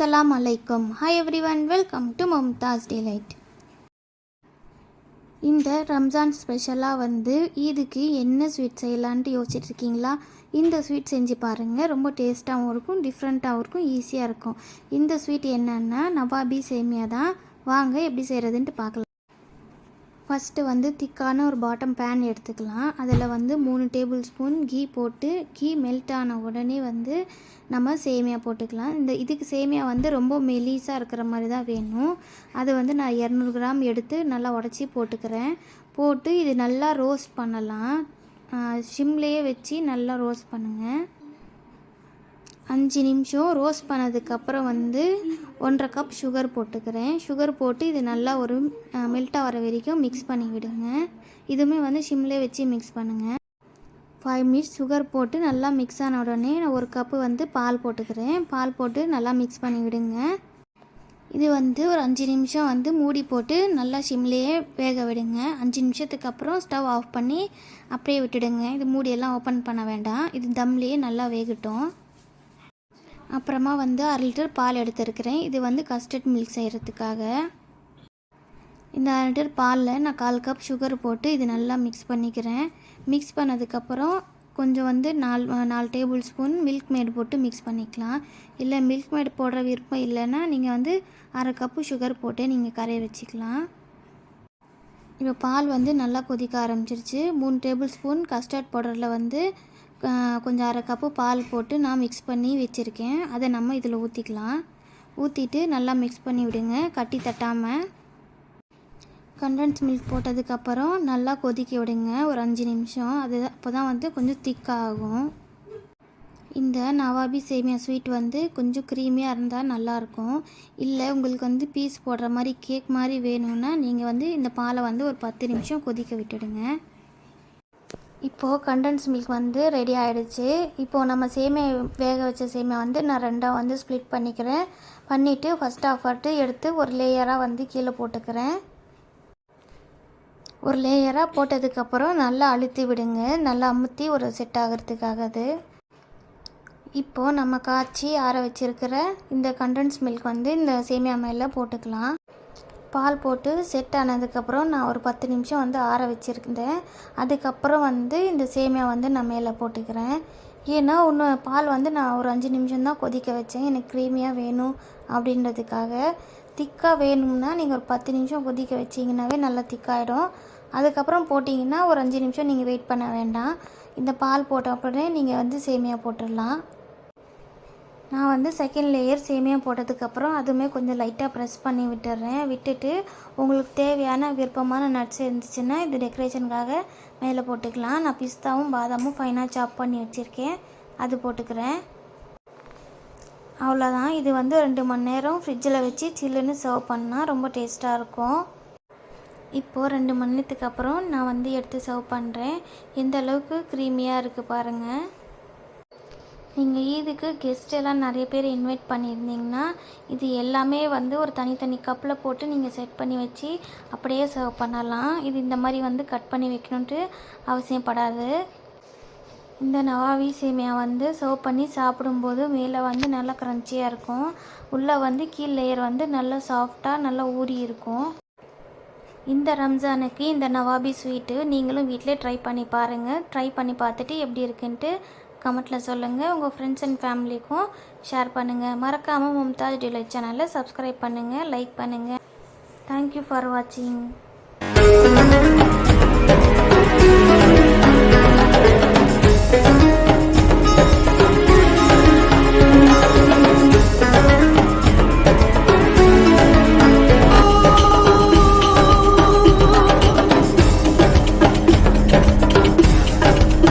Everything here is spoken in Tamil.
Assalamu alaikum. Hi everyone, welcome to Mumtaz Delight. இந்த ரம்ஜான் ஸ்பெஷலாக ஈதுக்கு என்ன ஸ்வீட் செய்யலான்ட்டு யோசிச்சுட்டு இருக்கீங்களா? இந்த ஸ்வீட் செஞ்சு பாருங்கள். ரொம்ப டேஸ்ட்டாகவும் இருக்கும், டிஃப்ரெண்ட்டாகவும் இருக்கும், ஈஸியாக இருக்கும். இந்த ஸ்வீட் என்னென்னா நவாபி சேமியா தான். வாங்க எப்படி செய்கிறதுன்ட்டு பார்க்கலாம். ஃபஸ்ட்டு திக்கான ஒரு பாட்டம் பேன் எடுத்துக்கலாம். அதில் 3 டேபிள் ஸ்பூன் கீ போட்டு, கீ மெல்ட் ஆன உடனே நம்ம சேமியா போட்டுக்கலாம். இதுக்கு சேமியா ரொம்ப மெலிசாக இருக்கிற மாதிரி தான் வேணும். அது நான் 200 கிராம் எடுத்து நல்லா உடச்சி போட்டுக்கிறேன். போட்டு இது நல்லா ரோஸ்ட் பண்ணலாம். சிம்லேயே வச்சு நல்லா ரோஸ்ட் பண்ணுங்கள். 5 நிமிஷம் ரோஸ்ட் பண்ணதுக்கப்புறம் 1/2 கப் சுகர் போட்டுக்கிறேன். சுகர் போட்டு இது நல்லா ஒரு மெல்ட்டாக வர வரைக்கும் மிக்ஸ் பண்ணி விடுங்க. இதுவுமே சிம்லே வச்சு மிக்ஸ் பண்ணுங்கள். 5 மினிட்ஸ் சுகர் போட்டு நல்லா மிக்ஸ் ஆன உடனே நான் 1 கப்பு பால் போட்டுக்கிறேன். பால் போட்டு நல்லா மிக்ஸ் பண்ணி விடுங்க. இது ஒரு 5 நிமிஷம் மூடி போட்டு நல்லா சிம்லேயே வேக விடுங்க. 5 நிமிஷத்துக்கு அப்புறம் ஸ்டவ் ஆஃப் பண்ணி அப்படியே விட்டுடுங்க. இது மூடியெல்லாம் ஓப்பன் பண்ண வேண்டாம். இது தம்லேயே நல்லா வேகட்டும். அப்புறமா 1/2 லிட்டர் பால் எடுத்துருக்கிறேன். இது கஸ்டர்ட் மில்க் செய்கிறதுக்காக. இந்த 1/2 லிட்டர் பாலில் நான் 1/4 கப் சுகர் போட்டு இது நல்லா மிக்ஸ் பண்ணிக்கிறேன். மிக்ஸ் பண்ணதுக்கப்புறம் கொஞ்சம் 4 டேபிள் ஸ்பூன் மில்க் மேட் போட்டு மிக்ஸ் பண்ணிக்கலாம். இல்லை மில்க் மேட் போடுற விருப்பம் இல்லைன்னா நீங்கள் 1/2 கப்பு சுகர் போட்டு நீங்கள் கரைய வச்சுக்கலாம். இப்போ பால் நல்லா கொதிக்க ஆரம்பிச்சிருச்சு. 3 டேபிள் ஸ்பூன் கஸ்டர்ட் பவுடரில் கொஞ்சம் 1/2 கப்பு பால் போட்டு நான் மிக்ஸ் பண்ணி வச்சுருக்கேன். அதை நம்ம இதில் ஊற்றிக்கலாம். ஊற்றிட்டு நல்லா மிக்ஸ் பண்ணி விடுங்க, கட்டி தட்டாமல். கண்டென்ஸ் மில்க் போட்டதுக்கப்புறம் நல்லா கொதிக்க விடுங்க ஒரு 5 நிமிஷம். அப்போ தான் கொஞ்சம் திக்காகும். இந்த நவாபி சேமியா ஸ்வீட் கொஞ்சம் க்ரீமியாக இருந்தால் நல்லாயிருக்கும். இல்லை உங்களுக்கு பீஸ் போடுற மாதிரி கேக் மாதிரி வேணும்னா நீங்கள் இந்த பாலை ஒரு 10 நிமிஷம் கொதிக்க விட்டுடுங்க. இப்போது கண்டென்ஸ் மில்க் ரெடி ஆகிடுச்சு. இப்போது நம்ம சேமியா வேக வச்ச சேமியா நான் 2ஆக ஸ்ப்ளிட் பண்ணிக்கிறேன். பண்ணிவிட்டு ஃபஸ்ட் ஆஃபர்ட்டு எடுத்து ஒரு லேயராக கீழே போட்டுக்கிறேன். ஒரு லேயராக போட்டதுக்கப்புறம் நல்லா அழுத்தி விடுங்க. நல்லா அமுத்தி ஒரு செட் ஆகிறதுக்காக அது. இப்போது நம்ம காய்ச்சி ஆற வச்சுருக்கிற இந்த கண்டென்ஸ் மில்க் இந்த சேமியா மேலே போட்டுக்கலாம். பால் போட்டு செட் ஆனதுக்கப்புறம் நான் ஒரு 10 நிமிஷம் ஆற வச்சுருந்தேன். அதுக்கப்புறம் இந்த சேமியா நான் மேலே போட்டுக்கிறேன். ஏன்னா பால் நான் ஒரு 5 நிமிஷம் தான் கொதிக்க வச்சேன். எனக்கு க்ரீமியாக வேணும் அப்படின்றதுக்காக. திக்காக வேணும்னா நீங்கள் ஒரு 10 நிமிஷம் கொதிக்க வச்சிங்கனாவே நல்லா திக்காயிடும். அதுக்கப்புறம் போட்டிங்கன்னா ஒரு 5 நிமிஷம் நீங்கள் வெயிட் பண்ண வேண்டாம். இந்த பால் போட்ட உடனே நீங்கள் சேமியா போட்டுடலாம். நான் செகண்ட் லேயர் சேமியா போட்டதுக்கப்புறம் அதுவுமே கொஞ்சம் லைட்டாக ப்ரெஸ் பண்ணி விட்டுறேன். விட்டுட்டு உங்களுக்கு தேவையான விருப்பமான நட்ஸ் இருந்துச்சுன்னா இது டெக்கரேஷனுக்காக மேலே போட்டுக்கலாம். நான் பிஸ்தாவும் பாதாமும் ஃபைனாக சாப் பண்ணி வச்சுருக்கேன், அது போட்டுக்கிறேன். அவ்வளோதான். இது 2 மணி நேரம் ஃப்ரிட்ஜில் வச்சு சில்லுன்னு சர்வ் பண்ணால் ரொம்ப டேஸ்ட்டாக இருக்கும். இப்போது 2 மணி நேரத்துக்கு அப்புறம் நான் எடுத்து சர்வ் பண்ணுறேன். எந்த அளவுக்கு க்ரீமியாக இருக்குது பாருங்கள். நீங்கள் ஈதுக்கு கெஸ்ட் எல்லாம் நிறைய பேர் இன்வைட் பண்ணியிருந்தீங்கன்னா இது எல்லாமே ஒரு தனித்தனி கப்பில் போட்டு நீங்கள் செட் பண்ணி வச்சு அப்படியே சர்வ் பண்ணலாம். இது இந்த மாதிரி கட் பண்ணி வைக்கணுன்ட்டு அவசியப்படாது. இந்த நவாபி சேமியா சர்வ் பண்ணி சாப்பிடும்போது மேலே நல்லா க்ரன்ச்சியாக இருக்கும். உள்ளே கீழ் லேயர் நல்லா சாஃப்டாக நல்லா ஊறி இருக்கும். இந்த ரம்ஜானுக்கு இந்த நவாபி ஸ்வீட்டு நீங்களும் வீட்டிலே ட்ரை பண்ணி பாருங்கள். ட்ரை பண்ணி பார்த்துட்டு எப்படி இருக்குன்ட்டு கமெண்ட்டில் சொல்லுங்கள். உங்கள் ஃப்ரெண்ட்ஸ் அண்ட் ஃபேமிலிக்கும் ஷேர் பண்ணுங்கள். மறக்காமல் மும்தாஜ் டிலைட் சேனலை சப்ஸ்கிரைப் பண்ணுங்கள், லைக் பண்ணுங்கள். தேங்க்யூ ஃபார் வாட்சிங்.